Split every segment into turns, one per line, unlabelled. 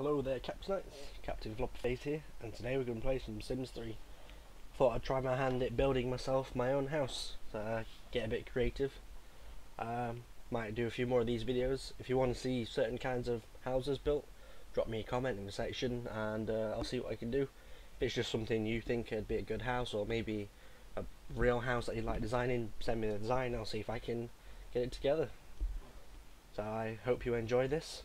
Hello there Captainites, Captain Flopface here, and today we're going to play some Sims 3. Thought I'd try my hand at building myself my own house, so get a bit creative. Might do a few more of these videos. If you want to see certain kinds of houses built, drop me a comment in the section and I'll see what I can do. If it's just something you think would be a good house, or maybe a real house that you like designing, send me the design, I'll see if I can get it together. So I hope you enjoy this.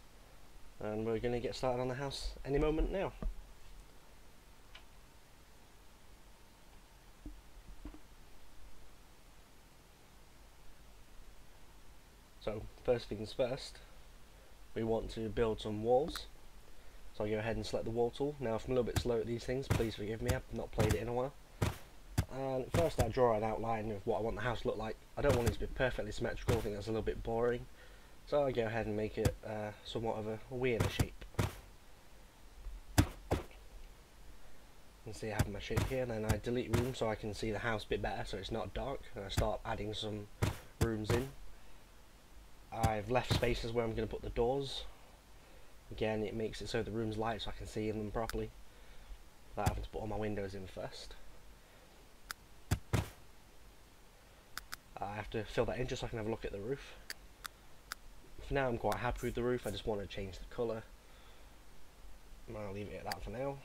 And we're going to get started on the house any moment now. So first things first, we want to build some walls. So I'll go ahead and select the wall tool. Now if I'm a little bit slow at these things, please forgive me, I've not played it in a while. And first I draw an outline of what I want the house to look like. I don't want it to be perfectly symmetrical, I think that's a little bit boring. So I'll go ahead and make it somewhat of a weirder shape. See I have my shape here, and then I delete rooms so I can see the house a bit better so it's not dark, and I start adding some rooms in. I've left spaces where I'm going to put the doors. Again, it makes it so the room's light so I can see in them properly without having to put all my windows in first. I have to fill that in just so I can have a look at the roof. For now I'm quite happy with the roof, I just want to change the colour. I'll leave it at that for now.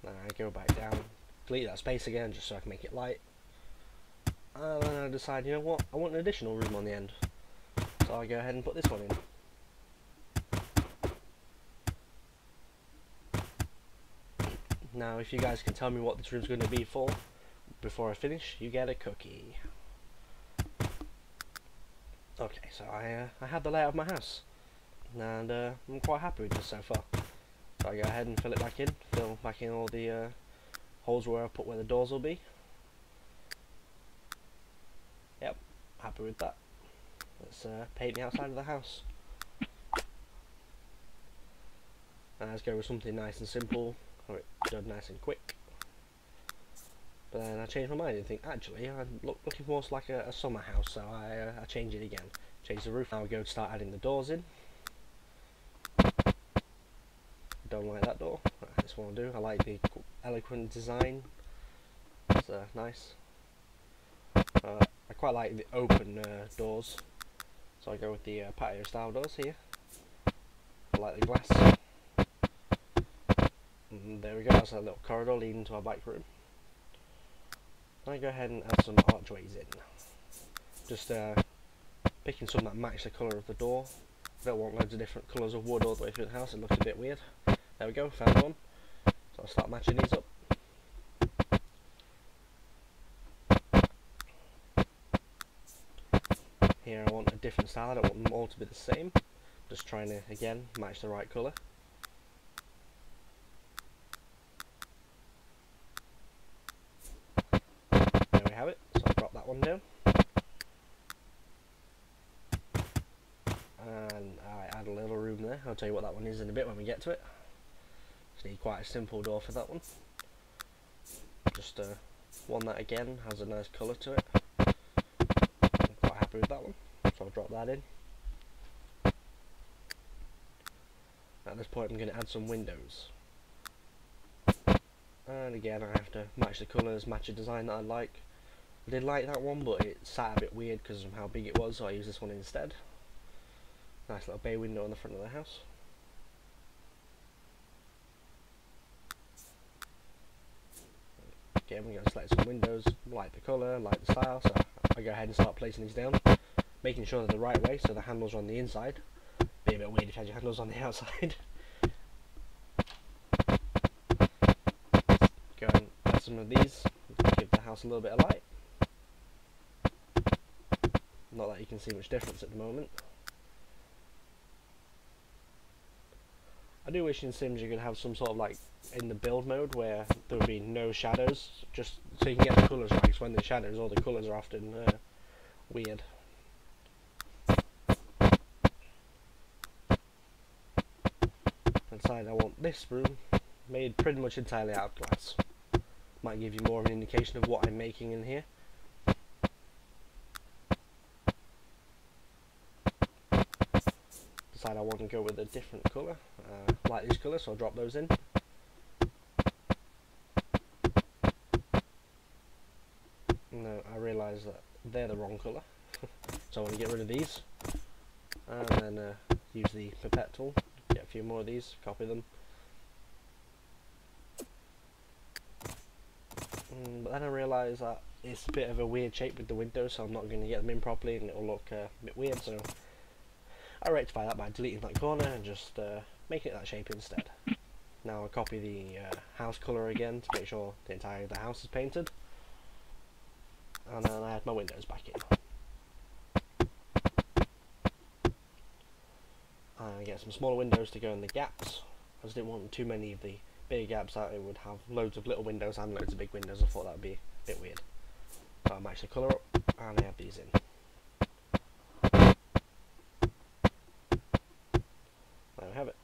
Then I go back down, delete that space again just so I can make it light. And then I decide, you know what, I want an additional room on the end. So I go ahead and put this one in. Now if you guys can tell me what this room's going to be for before I finish, you get a cookie. Okay, so I have the layout of my house, and I'm quite happy with this so far. So I go ahead and fill it back in, fill back in all the holes where I put where the doors will be. Yep, happy with that. Let's paint the outside of the house. And let's go with something nice and simple, or done nice and quick. But then I changed my mind and think, actually, I'm looking for like a summer house, so I change it again. Change the roof. Now we go to start adding the doors in. Don't like that door. This one will do. I like the eloquent design. It's nice. I quite like the open doors, so I go with the patio style doors here. I like the glass. And there we go. That's a little corridor leading to our back room. I go ahead and add some archways in. Just picking some that match the colour of the door. I don't want loads of different colours of wood all the way through the house, it looks a bit weird. There we go, found one. So I'll start matching these up. Here I want a different style, I don't want them all to be the same. Just trying to, again, match the right colour. There we have it, so I'll drop that one down. And I add a little room there. I'll tell you what that one is in a bit when we get to it. Just need quite a simple door for that one. Just one that again has a nice colour to it. I'm quite happy with that one, so I'll drop that in. At this point I'm going to add some windows. And again I have to match the colours, match a design that I like. I did like that one, but it sat a bit weird because of how big it was, so I used this one instead. Nice little bay window on the front of the house. Again, we're going to select some windows, like the colour, like the style, so I go ahead and start placing these down, making sure they're the right way, so the handles are on the inside. Be a bit weird if you had your handles on the outside. Go and add some of these, give the house a little bit of light. Not that you can see much difference at the moment. I do wish in Sims you could have some sort of like in the build mode where there would be no shadows, just so you can get the colours right, because when there's shadows all the colours are often weird. I decided I want this room made pretty much entirely out of glass. Might give you more of an indication of what I'm making in here. decide I want to go with a different colour, like these colours, so I'll drop those in. No, I realise that they're the wrong colour, so I want to get rid of these, and then use the pipette tool, get a few more of these, copy them. But then I realise that it's a bit of a weird shape with the windows, so I'm not going to get them in properly and it'll look a bit weird, so I rectify that by deleting that corner and just making it that shape instead. Now I'll copy the house colour again to make sure the entire of the house is painted, and then I add my windows back in. I get some smaller windows to go in the gaps. I just didn't want too many of the big gaps out. It would have loads of little windows and loads of big windows. I thought that would be a bit weird. So I'm actually colour up and I have these in. There we have it.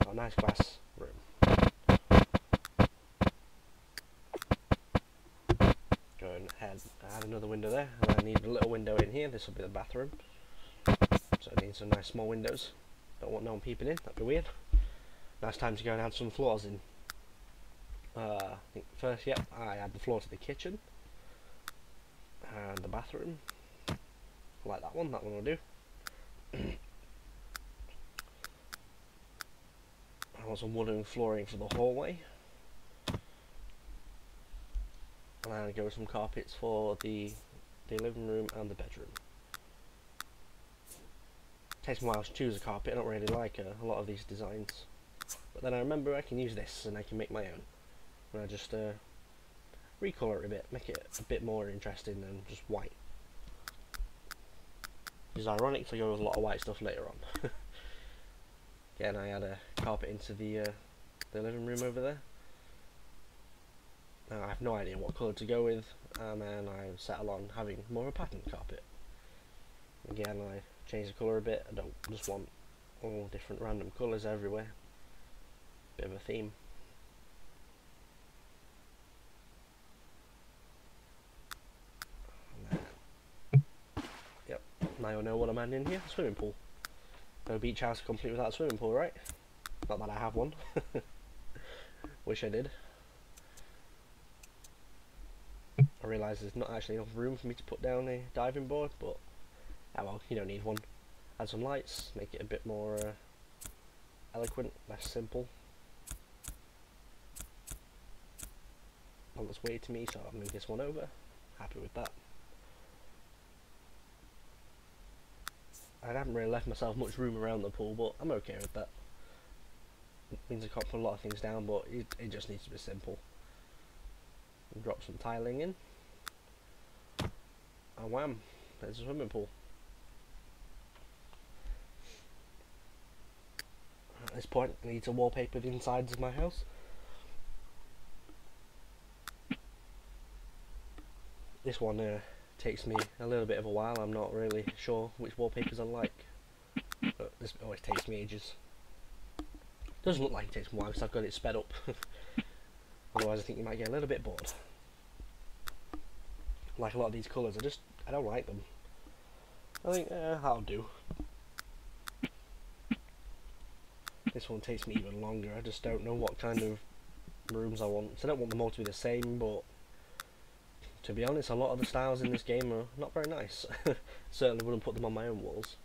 A nice glass room. Go ahead, add another window there, and I need a little window in here. This will be the bathroom. So it needs some nice small windows. Don't want no one peeping in, that'd be weird. Now it's time to go and add some floors in. I think first, yep, I add the floor to the kitchen and the bathroom. I like that one will do. I want some wooden flooring for the hallway. And I go with some carpets for the living room and the bedroom. Takes me a while to choose a carpet. I don't really like a lot of these designs, but then I remember I can use this and I can make my own. And I just recolour it a bit, make it a bit more interesting than just white. Which is ironic because I go with a lot of white stuff later on. Again, I add a carpet into the living room over there. Now I have no idea what colour to go with, and then I settle on having more of a patterned carpet. Again, I change the colour a bit. I don't just want all different random colours everywhere. Bit of a theme. Yep, now you'll know what I'm adding in here. Swimming pool. No beach house complete without a swimming pool, right? Not that I have one. Wish I did. I realise there's not actually enough room for me to put down a diving board, but oh well, you don't need one. Add some lights, make it a bit more eloquent, less simple. That looks weird to me, so I'll move this one over. Happy with that. I haven't really left myself much room around the pool, but I'm okay with that. It means I can't put a lot of things down, but it just needs to be simple. Drop some tiling in. And wham, there's a swimming pool. At this point, I need to wallpaper the insides of my house. This one takes me a little bit of a while. I'm not really sure which wallpapers I like, but this always takes me ages. Doesn't look like it takes me a while because I've got it sped up. Otherwise I think you might get a little bit bored. Like a lot of these colours, I don't like them. I think that'll do. This one takes me even longer. I just don't know what kind of rooms I want. So I don't want them all to be the same, but to be honest, a lot of the styles in this game are not very nice. Certainly wouldn't put them on my own walls.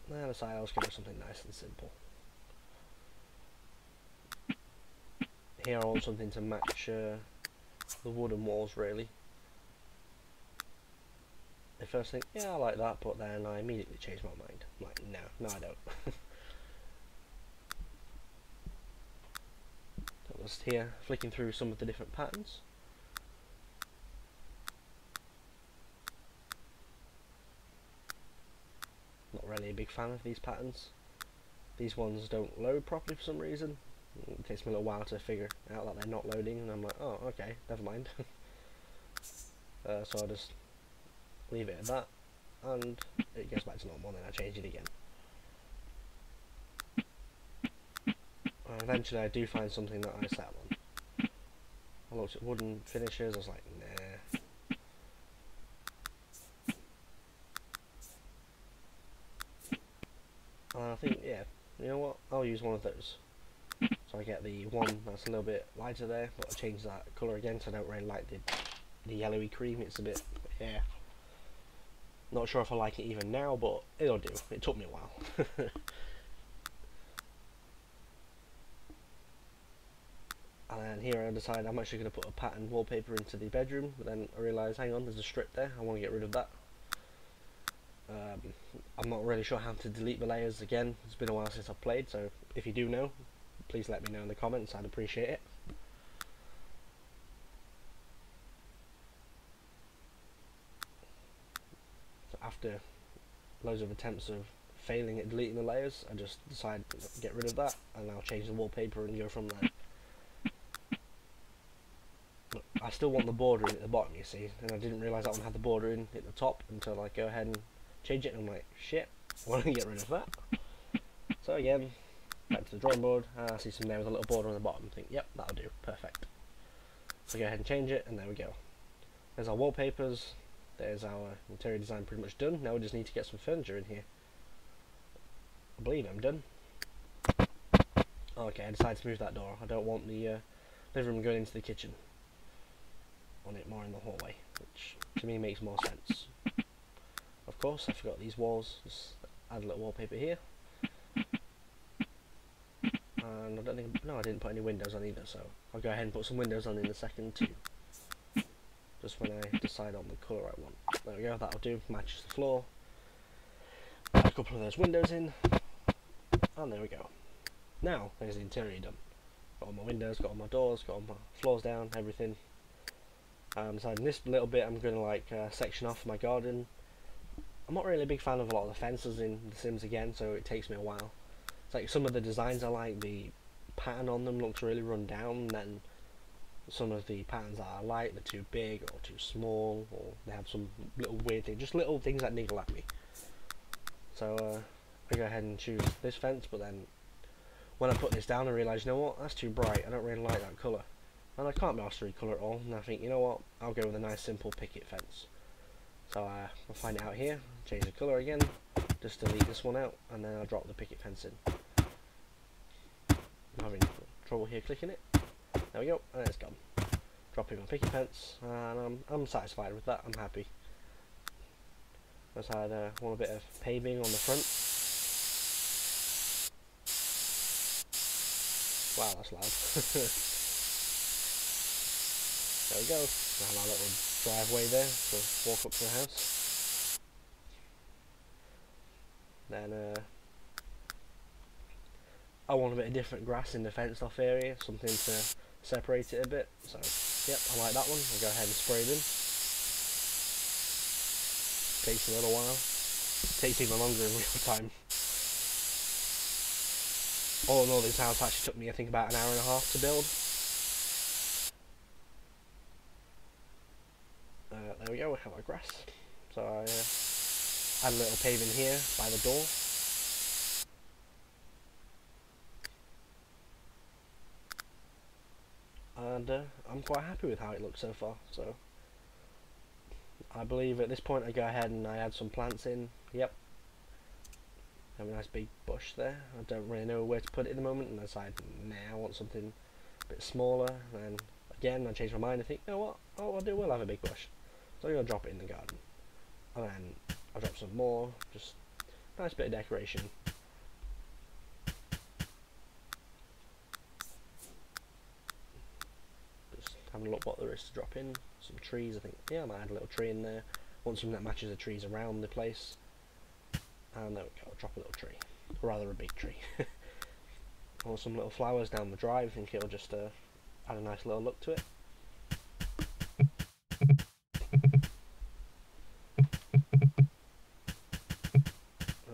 Now the side I was going to something nice and simple. Here I want something to match the wooden walls really. The first thing, yeah I like that, but then I immediately changed my mind. I'm like, no I don't. So just here, flicking through some of the different patterns. Not really a big fan of these patterns. These ones don't load properly for some reason. It takes me a little while to figure out that they're not loading, and I'm like, oh, okay, never mind. So I just leave it at that, and it goes back to normal, and then I change it again. eventually I do find something that I settle on. I looked at wooden finishes, I was like, nah. And I think, yeah, you know what, I'll use one of those. So I get the one that's a little bit lighter there, but I'll change that colour again, so I don't really like the yellowy cream. It's a bit, yeah. Not sure if I like it even now, but it'll do. It took me a while. And then here I decided I'm actually going to put a pattern wallpaper into the bedroom, but then I realised, hang on, there's a strip there, I want to get rid of that. I'm not really sure how to delete the layers again. It's been a while since I've played, so if you do know, please let me know in the comments, I'd appreciate it. So after loads of attempts of failing at deleting the layers, I just decided to get rid of that, and I'll change the wallpaper and go from there. But I still want the bordering at the bottom, you see, and I didn't realise that one had the bordering at the top until I go ahead and change it, and I'm like, shit, I want to get rid of that. So again, back to the drawing board, I see some there with a little border on the bottom, think, yep, that'll do, perfect. So go ahead and change it, and there we go. There's our wallpapers, there's our interior design pretty much done. Now we just need to get some furniture in here. I believe I'm done. Okay, I decided to move that door. I don't want the living room going into the kitchen. I want it more in the hallway, which to me makes more sense. Of course, I forgot these walls. Just add a little wallpaper here. And I don't think, no, I didn't put any windows on either, so I'll go ahead and put some windows on in a second too. Just when I decide on the colour I want. There we go, that'll do, matches the floor. Add a couple of those windows in, and there we go. Now, there's the interior done. Got all my windows, got all my doors, got all my floors down, everything. Deciding this little bit I'm going to like section off my garden. I'm not really a big fan of a lot of the fences in The Sims again, so it takes me a while. It's like some of the designs I like, the pattern on them looks really run down, and then some of the patterns that I like, they're too big or too small, or they have some little weird thing, just little things that niggle at me. So I go ahead and choose this fence, but then when I put this down I realise, you know what, that's too bright, I don't really like that colour. And I can't be asked to recolour it all, and I think, you know what, I'll go with a nice simple picket fence. So I'll find it out here, change the colour again, just delete this one out, and then I'll drop the picket fence in. I'm having trouble here clicking it. There we go, and it's gone. Drop in my picket fence, and I'm satisfied with that, I'm happy. Because I want a bit of paving on the front. Wow, that's loud. There we go, I have my little driveway there to walk up to the house. Then I want a bit of different grass in the fenced off area, something to separate it a bit. So yep, I like that one. I'll go ahead and spray them. Takes a little while. Takes even longer in real time. All in all, this house actually took me, I think, about an hour and a half to build. There we go, we have our grass. So I add a little paving here by the door. And I'm quite happy with how it looks so far. So I believe at this point I go ahead and I add some plants in. Yep. Have a nice big bush there. I don't really know where to put it at the moment, and I decided, nah, I want something a bit smaller. And again, I changed my mind and think, you know what? Oh, I will have a big bush. So I'm going to drop it in the garden. And then I'll drop some more, just a nice bit of decoration. Just having a look what there is to drop in. Some trees, I think, yeah, I might add a little tree in there. Want something that matches the trees around the place. And there we go, I'll drop a little tree. Or rather a big tree. Or some little flowers down the drive, I think it'll just add a nice little look to it.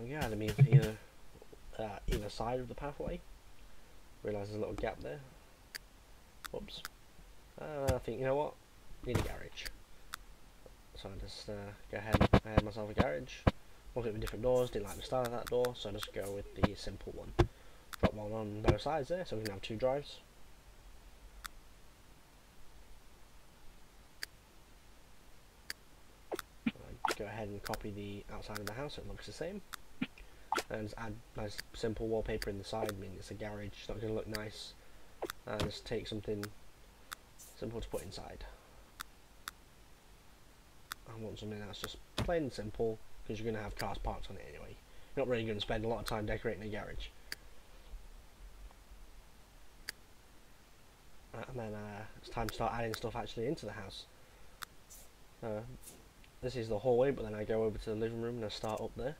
Yeah, I mean either side of the pathway. Realise there's a little gap there. Whoops. I think, you know what? Need a garage. So I just go ahead and I had myself a garage. Looked at the different doors, didn't like the style of that door, so I just go with the simple one. Got one on both sides there, so we can have 2 drives. Go ahead and copy the outside of the house so it looks the same. And just add nice simple wallpaper in the side. I mean, it's a garage, it's not going to look nice. And just take something simple to put inside. I want something that's just plain and simple, because you're going to have cars parked on it anyway. You're not really going to spend a lot of time decorating a garage. And then it's time to start adding stuff actually into the house. This is the hallway, but then I go over to the living room and I start up there.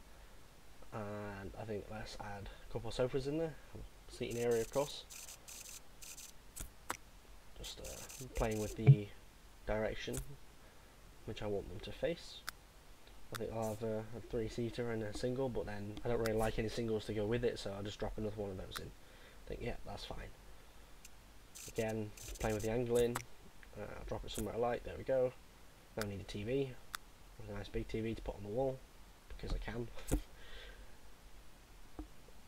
And I think let's add a couple of sofas in there, seating area of course. Just playing with the direction which I want them to face. I think I'll have a 3-seater and a single, but then I don't really like any singles to go with it, so I'll just drop another one of those in. I think, yeah, that's fine. Again, playing with the angling, drop it somewhere I like, there we go. Now I need a TV, a nice big TV to put on the wall, because I can.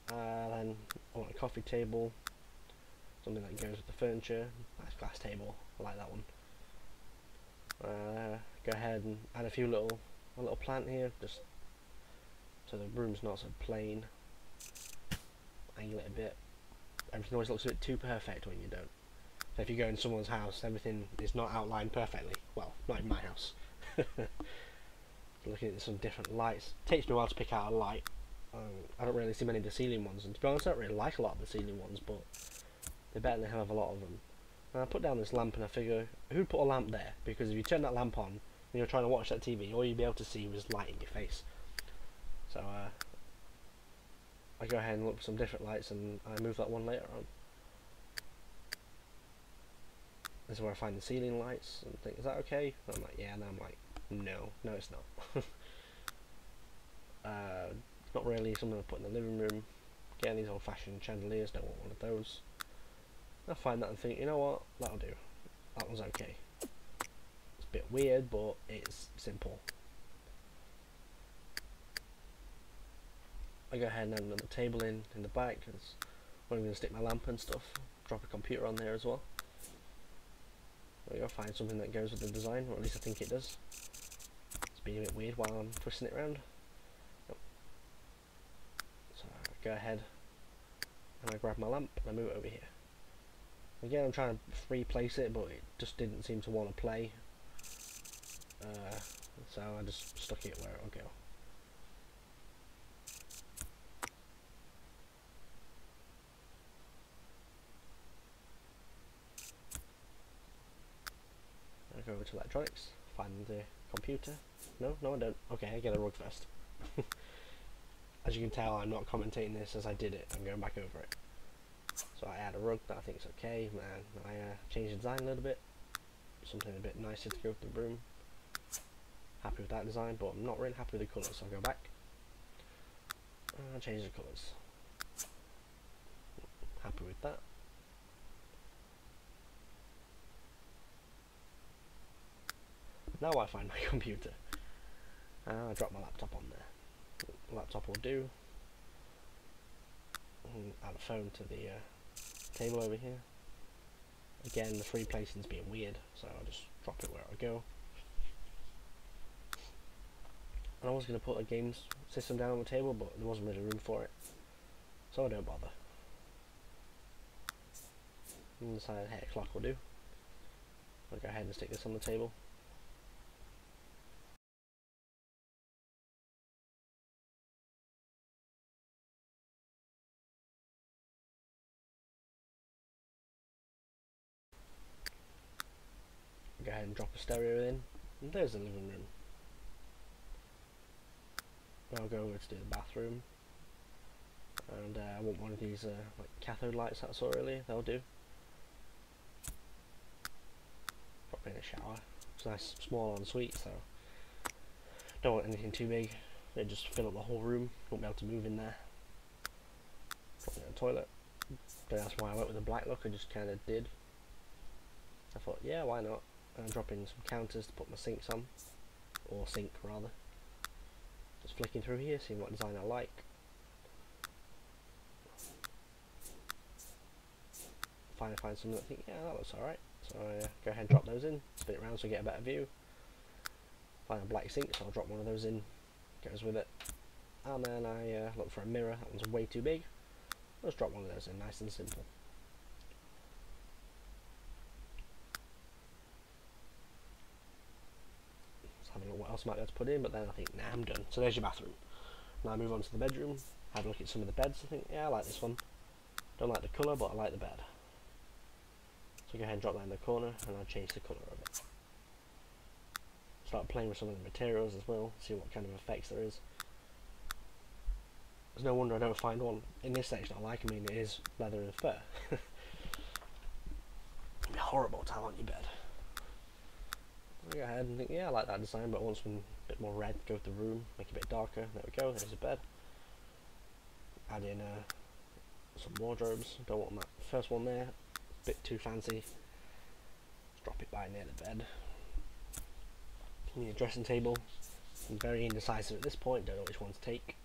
Then I want a coffee table, something that goes with the furniture, nice glass table, I like that one. Go ahead and add a little plant here, just so the room's not so plain. Angle it a bit. Everything always looks a bit too perfect when you don't. So if you go in someone's house, everything is not outlined perfectly. Well, not in my house. Looking at some different lights. It takes me a while to pick out a light. I don't really see many of the ceiling ones, and to be honest, I don't really like a lot of the ceiling ones, but they're better than a hell of a lot of them. And I put down this lamp and I figure, who'd put a lamp there? Because if you turn that lamp on and you're trying to watch that TV, all you'd be able to see was light in your face. So I go ahead and look for some different lights, and I move that one later on. This is where I find the ceiling lights and think, is that okay? And I'm like, yeah, and I'm like, no, it's not. Not really something I put in the living room. Again, these old-fashioned chandeliers, don't want one of those. I find that and think, you know what, that'll do. That one's okay. It's a bit weird, but it's simple. I go ahead and add another table in the back, because I'm going to stick my lamp and stuff. Drop a computer on there as well. There we go, find something that goes with the design, or at least I think it does. It's being a bit weird while I'm twisting it around. So I go ahead and I grab my lamp and I move it over here. Again, I'm trying to replace it, but it just didn't seem to want to play. So I just stuck it where it'll go. I go over to electronics, find the computer. No, I don't. Okay, I get a rug first. As you can tell, I'm not commentating this as I did it. I'm going back over it. So I add a rug that I think is okay, and I change the design a little bit. Something a bit nicer to go with the room. Happy with that design, but I'm not really happy with the colours, so I'll go back. And change the colours. Happy with that. Now I find my computer. I drop my laptop on there. Laptop will do. And add a phone to the table over here. Again, the free placing's being weird, so I'll just drop it where I go. And I was going to put a games system down on the table, but there wasn't really room for it, so I don't bother. And decided, hey, a clock will do. I'll go ahead and stick this on the table. Go ahead and drop a stereo in, and there's the living room. I'll go over to do the bathroom, and I want one of these like cathode lights that I saw earlier. They'll do. Drop in a shower. It's a nice small ensuite, so don't want anything too big. They just fill up the whole room. Won't be able to move in there. Drop in a toilet. But that's why I went with the black look. I just kind of did. I thought, yeah, why not? And drop in some counters to put my sinks on, or sink rather. Just flicking through here, seeing what design I like. find something that I think, yeah, that looks alright. So I go ahead and drop those in, spin it around so I get a better view. Find a black sink, so I'll drop one of those in, goes with it. And then I look for a mirror, that one's way too big. Let's drop one of those in, nice and simple. Just have a look what else I might be able to put in, but then I think, nah, I'm done. So there's your bathroom. Now I move on to the bedroom, have a look at some of the beds. I think, yeah, I like this one. Don't like the colour, but I like the bed. So go ahead and drop that in the corner, and I'll change the colour of it. Start playing with some of the materials as well, see what kind of effects there is. There's no wonder I don't find one in this section I like. I mean, it is leather and fur. It'd be horrible to have on your bed. So go ahead and think, yeah, I like that design, but I want something a bit more red. Go with the room, make it a bit darker. There we go, there's a bed. Add in some wardrobes. Don't want that first one there, a bit too fancy. Just drop it by near the bed. Give me a dressing table. I'm very indecisive at this point, don't know which one to take.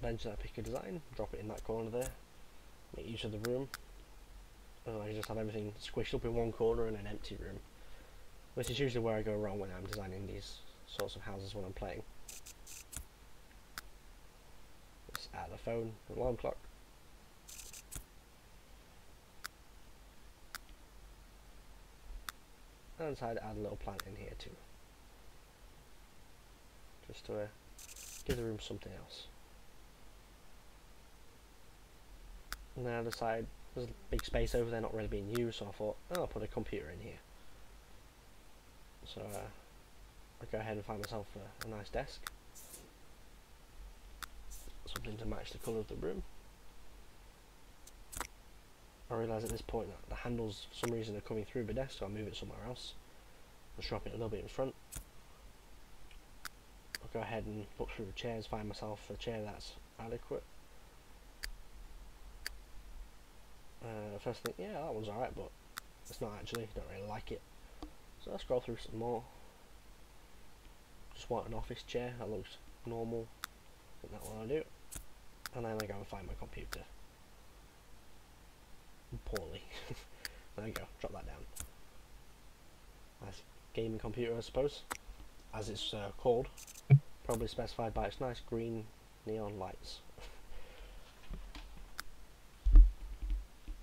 Eventually I pick a design, drop it in that corner there, make use of the room. I just have everything squished up in one corner and an empty room, which is usually where I go wrong when I'm designing these sorts of houses when I'm playing. Let's add a phone, an alarm clock. And I decided to add a little plant in here too, just to give the room something else. And then I decided there's a big space over there not really being used, so I thought, oh, I'll put a computer in here. So I go ahead and find myself a nice desk, something to match the colour of the room. I realise at this point that the handles for some reason are coming through the desk, so I'll move it somewhere else. I'll drop it a little bit in front. I'll go ahead and look through the chairs, find myself a chair that's adequate. First thing, yeah, that one's alright, but it's not actually, don't really like it. So I'll scroll through some more. Just want an office chair that looks normal. I think that's what I do. And then I go and find my computer. Poorly. There we go, drop that down. Nice gaming computer, I suppose, as it's called. Probably specified by its nice green neon lights.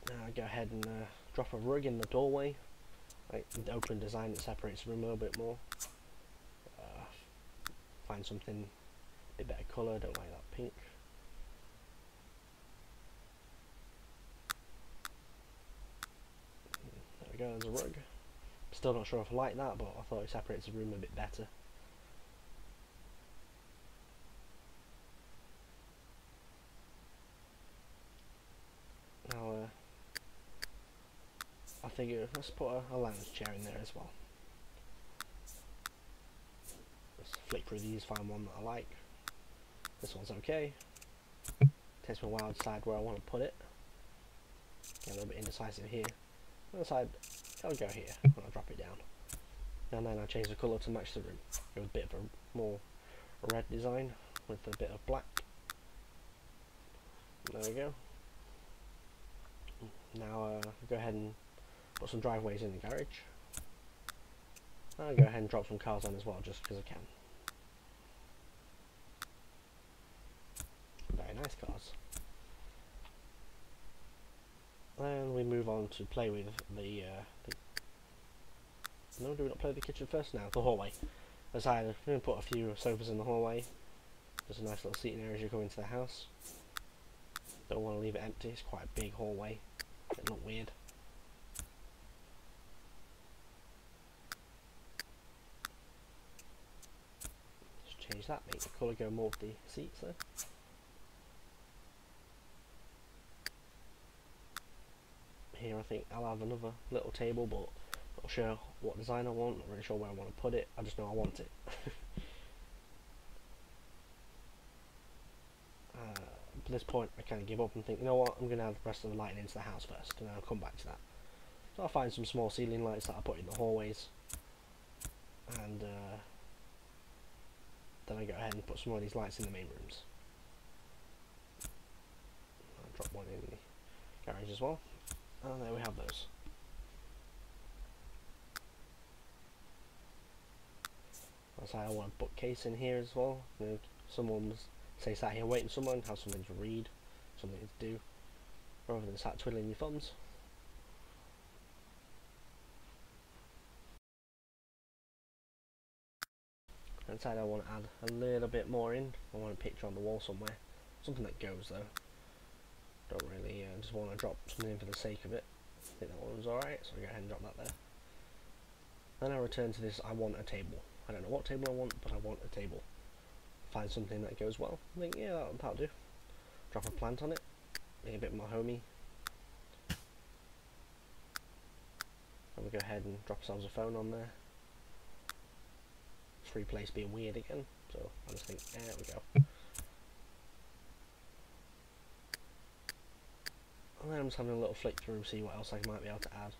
Now I go ahead and drop a rug in the doorway, like the open design that separates the room a little bit more. Find something a bit better colour, don't like that pink. There we go, there's a rug. Still not sure if I like that, but I thought it separates the room a bit better. Now I figure let's put a lounge chair in there as well. Let's flick through these, find one that I like. This one's okay. Takes me a while to decide where I want to put it. Get a little bit indecisive here. I'll decide I'll go here and I'll drop it down. And then I'll change the colour to match the room. Go with a bit of a more red design with a bit of black. There we go. Now go ahead and put some driveways in the garage. I'll go ahead and drop some cars on as well, just because I can. Very nice cars. Then we move on to play with the no, do we not play with the kitchen first? Now, the hallway. I decided I'm going to put a few sofas in the hallway. There's a nice little seating area as you go into the house. Don't want to leave it empty, it's quite a big hallway. It'd look weird. Just change that, make the colour go more with the seats there. Here I think I'll have another little table, but not sure what design I want, not really sure where I want to put it, I just know I want it. At this point I kind of give up and think, you know what, I'm going to add the rest of the lighting into the house first, and then I'll come back to that. So I'll find some small ceiling lights that I put in the hallways, and then I go ahead and put some more of these lights in the main rooms. I'll drop one in the garage as well, and there we have those. I want a bookcase in here as well. You know, someone's say sat here waiting for someone, have something to read, something to do, rather than sat twiddling your thumbs. Inside I want to add a little bit more in. I want a picture on the wall somewhere, something that goes though. Don't really just want to drop something in for the sake of it. I think that one was alright, so I go ahead and drop that there. Then I return to this. I want a table. I don't know what table I want, but I want a table. Find something that goes well. I think, yeah, that'll do. Drop a plant on it, be a bit more homey. And we go ahead and drop ourselves a phone on there. Free place being weird again, so I just think, there we go. And then I'm just having a little flick through, see what else I might be able to add.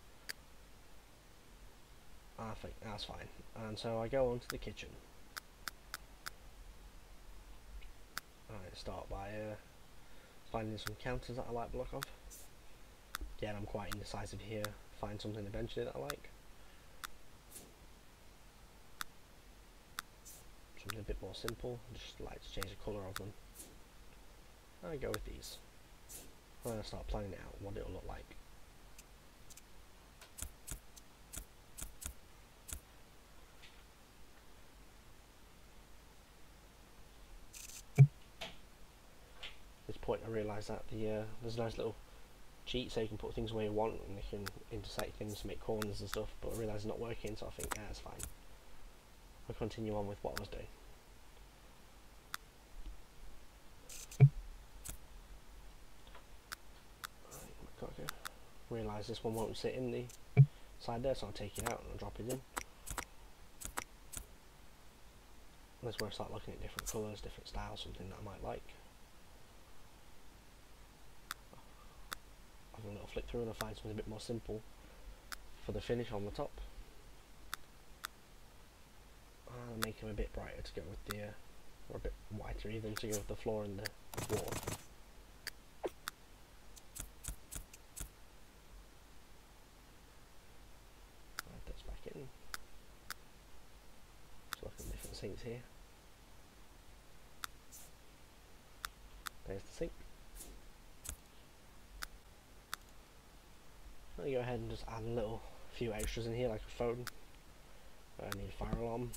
I think that's fine. And so I go on to the kitchen. I start by finding some counters that I like the look of. Again, I'm quite indecisive here. Find something eventually that I like. Something a bit more simple. Just like to change the colour of them. I go with these. And I start planning out what it'll look like. At this point I realise that there's a nice little cheat so you can put things where you want and you can intersect things to make corners and stuff, but I realise it's not working, so I think that's fine. I'll continue on with what I was doing. Realise this one won't sit in the side there, so I'll take it out and I'll drop it in. And that's where I start looking at different colours, different styles, something that I might like. Have a little flick through and I find something a bit more simple for the finish on the top. And I'll make them a bit brighter to go with the, or a bit whiter even to go with the floor and the wall. Sinks here. There's the sink. I'll go ahead and just add a few extras in here, like a phone. I need a fire alarm.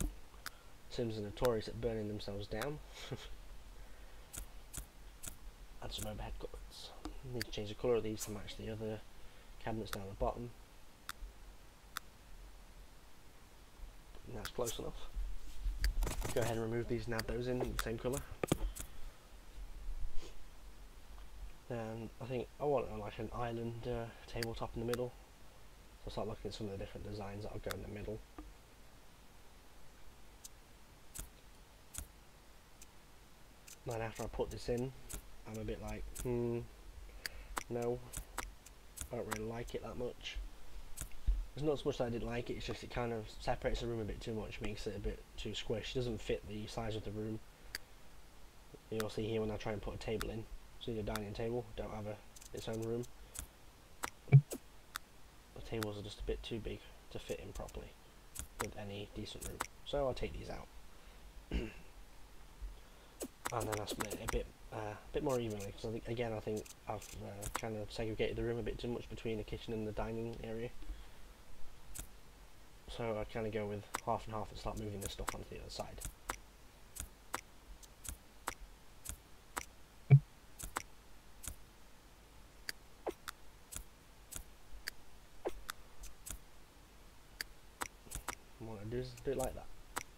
Sims are notorious at burning themselves down. Add some overhead cupboards. Need to change the colour of these to match the other cabinets down the bottom. And that's close enough. Go ahead and remove these and add those in the same colour. Then I think I want like an island tabletop in the middle. So I'll start looking at some of the different designs that'll go in the middle. Then after I put this in, I'm a bit like, no, I don't really like it that much. It's not so much that I didn't like it, it's just it kind of separates the room a bit too much, makes it a bit too squished. It doesn't fit the size of the room. You'll see here when I try and put a table in. See the dining table, don't have its own room. The tables are just a bit too big to fit in properly with any decent room. So I'll take these out. And then I split it a bit more evenly, because I think I've kind of segregated the room a bit too much between the kitchen and the dining area. So I kind of go with half and half and start moving this stuff onto the other side. What I do is do it like that.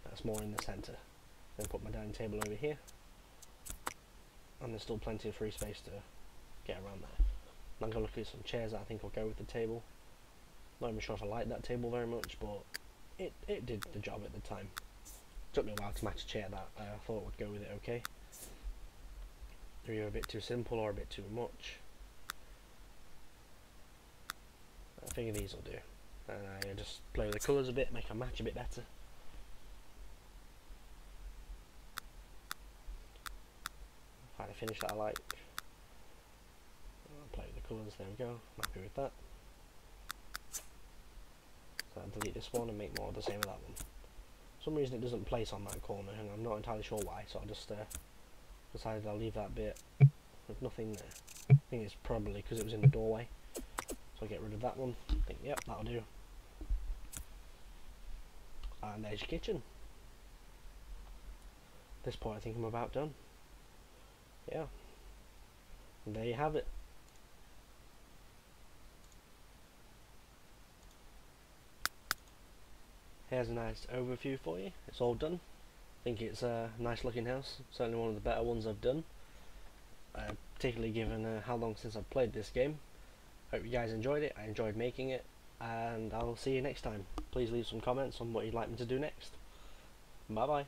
That's more in the centre. Then put my dining table over here. And there's still plenty of free space to get around there. I'm going to look at some chairs that I think will go with the table. Not even sure if I like that table very much, but it did the job at the time. Took me a while to match a chair that I thought would go with it okay. They're either a bit too simple or a bit too much. I think these will do. And I just play with the colours a bit, make them match a bit better. Finally finish that I like. I'll play with the colours, there we go, I'm happy with that. So I'll delete this one and make more of the same with that one. For some reason it doesn't place on that corner and I'm not entirely sure why, so I just decided I'll leave that bit with nothing there. I think it's probably because it was in the doorway. So I'll get rid of that one. I think, yep, that'll do. And there's your kitchen. At this point I think I'm about done. Yeah. And there you have it. Here's a nice overview for you. It's all done. I think it's a nice looking house. Certainly one of the better ones I've done. Particularly given how long since I've played this game. Hope you guys enjoyed it. I enjoyed making it. And I'll see you next time. Please leave some comments on what you'd like me to do next. Bye bye.